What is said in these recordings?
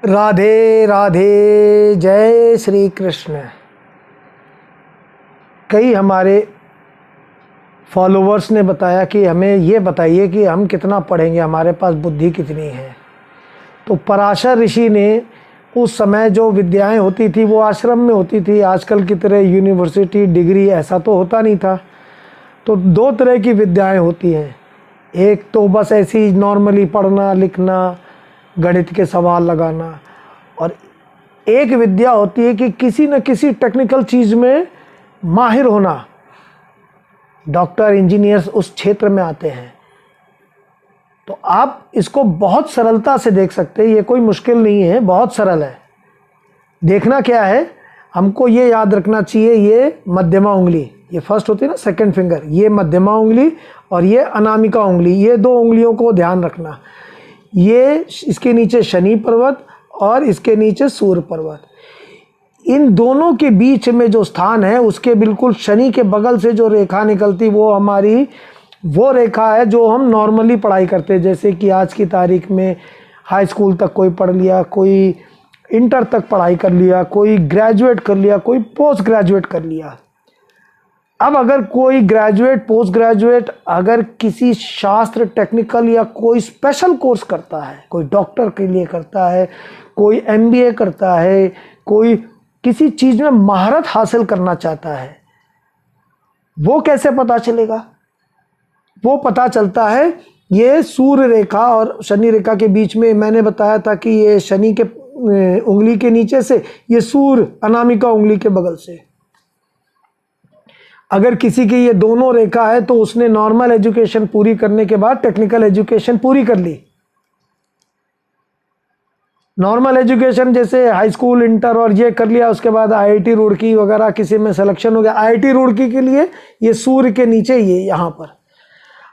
राधे राधे, जय श्री कृष्ण। कई हमारे फॉलोवर्स ने बताया कि हमें ये बताइए कि हम कितना पढ़ेंगे, हमारे पास बुद्धि कितनी है। तो पराशर ऋषि ने उस समय जो विद्याएं होती थी वो आश्रम में होती थी, आजकल की तरह यूनिवर्सिटी डिग्री ऐसा तो होता नहीं था। तो दो तरह की विद्याएं होती हैं, एक तो बस ऐसी नॉर्मली पढ़ना लिखना, गणित के सवाल लगाना, और एक विद्या होती है कि किसी न किसी टेक्निकल चीज़ में माहिर होना। डॉक्टर इंजीनियर्स उस क्षेत्र में आते हैं। तो आप इसको बहुत सरलता से देख सकते हैं, ये कोई मुश्किल नहीं है, बहुत सरल है। देखना क्या है, हमको ये याद रखना चाहिए, ये मध्यमा उंगली, ये फर्स्ट होती है ना सेकंड फिंगर, ये मध्यमा उंगली और ये अनामिका उंगली, ये दो उंगलियों को ध्यान रखना। ये इसके नीचे शनि पर्वत और इसके नीचे सूर्य पर्वत, इन दोनों के बीच में जो स्थान है उसके बिल्कुल शनि के बगल से जो रेखा निकलती वो हमारी वो रेखा है जो हम नॉर्मली पढ़ाई करते हैं। जैसे कि आज की तारीख में हाई स्कूल तक कोई पढ़ लिया, कोई इंटर तक पढ़ाई कर लिया, कोई ग्रेजुएट कर लिया, कोई पोस्ट ग्रेजुएट कर लिया। अब अगर कोई ग्रेजुएट पोस्ट ग्रेजुएट अगर किसी शास्त्र टेक्निकल या कोई स्पेशल कोर्स करता है, कोई डॉक्टर के लिए करता है, कोई एमबीए करता है, कोई किसी चीज़ में महारत हासिल करना चाहता है, वो कैसे पता चलेगा? वो पता चलता है ये सूर्य रेखा और शनि रेखा के बीच में। मैंने बताया था कि ये शनि के उंगली के नीचे से, ये सूर्य अनामिका उंगली के बगल से। अगर किसी की ये दोनों रेखा है तो उसने नॉर्मल एजुकेशन पूरी करने के बाद टेक्निकल एजुकेशन पूरी कर ली। नॉर्मल एजुकेशन जैसे हाई स्कूल इंटर और ये कर लिया, उसके बाद आईआईटी रुड़की वगैरह किसी में सिलेक्शन हो गया। आईआईटी रुड़की के लिए ये सूर्य के नीचे ये यहाँ पर।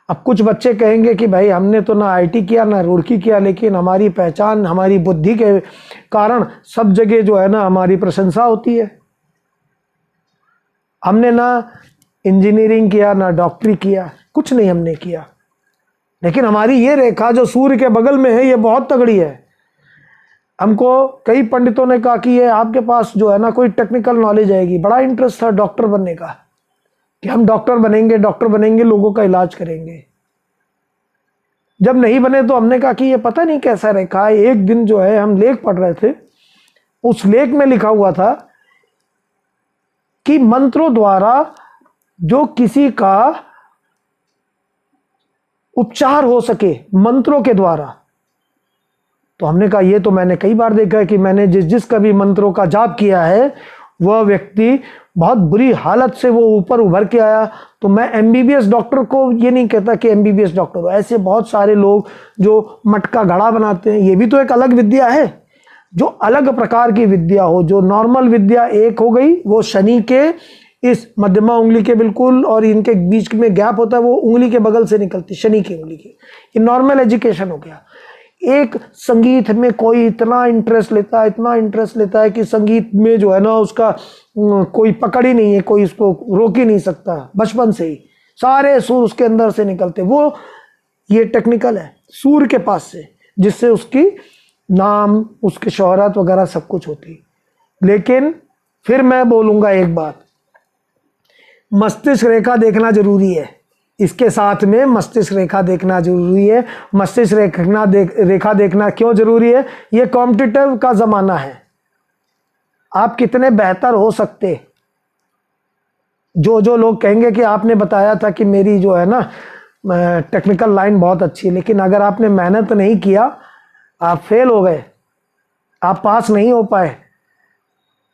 अब कुछ बच्चे कहेंगे कि भाई हमने तो ना आईआईटी किया ना रुड़की किया, लेकिन हमारी पहचान हमारी बुद्धि के कारण सब जगह जो है ना हमारी प्रशंसा होती है। हमने ना इंजीनियरिंग किया ना डॉक्टरी किया, कुछ नहीं हमने किया, लेकिन हमारी ये रेखा जो सूर्य के बगल में है ये बहुत तगड़ी है। हमको कई पंडितों ने कहा कि ये आपके पास जो है ना कोई टेक्निकल नॉलेज आएगी। बड़ा इंटरेस्ट था डॉक्टर बनने का, कि हम डॉक्टर बनेंगे, लोगों का इलाज करेंगे। जब नहीं बने तो हमने कहा कि ये पता नहीं कैसा रेखा है। एक दिन जो है हम लेख पढ़ रहे थे, उस लेख में लिखा हुआ था कि मंत्रों द्वारा जो किसी का उपचार हो सके मंत्रों के द्वारा। तो हमने कहा ये तो मैंने कई बार देखा है कि मैंने जिस कभी मंत्रों का जाप किया है वह व्यक्ति बहुत बुरी हालत से वो ऊपर उभर के आया। तो मैं एमबीबीएस डॉक्टर को ये नहीं कहता कि एमबीबीएस डॉक्टर हो, ऐसे बहुत सारे लोग जो मटका घड़ा बनाते हैं, ये भी तो एक अलग विद्या है। जो अलग प्रकार की विद्या हो, जो नॉर्मल विद्या एक हो गई, वो शनि के इस मध्यमा उंगली के बिल्कुल और इनके बीच में गैप होता है, वो उंगली के बगल से निकलती, शनि की उंगली की। ये नॉर्मल एजुकेशन हो गया। एक संगीत में कोई इतना इंटरेस्ट लेता है कि संगीत में जो है ना उसका कोई पकड़ ही नहीं है, कोई उसको रोक ही नहीं सकता। बचपन से ही सारे सुर उसके अंदर से निकलते, वो ये टेक्निकल है सूर्य के पास से, जिससे उसकी नाम, उसकी शोहरत वगैरह सब कुछ होती। लेकिन फिर मैं बोलूँगा एक बात, मस्तिष्क रेखा देखना जरूरी है। इसके साथ में मस्तिष्क रेखा देखना जरूरी है। मस्तिष्क रेखा देखना क्यों जरूरी है? ये कॉम्पिटिटिव का ज़माना है। आप कितने बेहतर हो सकते, जो लोग कहेंगे कि आपने बताया था कि मेरी जो है ना टेक्निकल लाइन बहुत अच्छी है, लेकिन अगर आपने मेहनत नहीं किया आप फेल हो गए, आप पास नहीं हो पाए।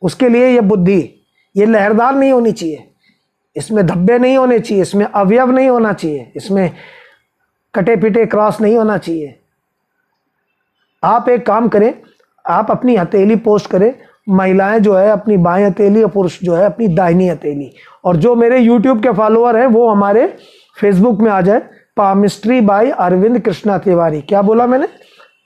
उसके लिए ये बुद्धि, ये लहरदार नहीं होनी चाहिए, इसमें धब्बे नहीं होने चाहिए, इसमें अवयव नहीं होना चाहिए, इसमें कटे पिटे क्रॉस नहीं होना चाहिए। आप एक काम करें, आप अपनी हथेली पोस्ट करें, महिलाएं जो है अपनी बाएं हथेली और पुरुष जो है अपनी दाहिनी हथेली। और जो मेरे YouTube के फॉलोअर हैं वो हमारे फेसबुक में आ जाए, पामिस्ट्री बाय अरविंद कृष्णा तिवारी। क्या बोला मैंने?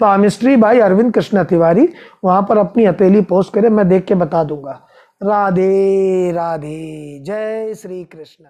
Palmistry by Arvind Krishna Tiwari. वहाँ पर अपनी हथेली पोस्ट करें, मैं देख के बता दूंगा। राधे राधे, जय श्री कृष्ण।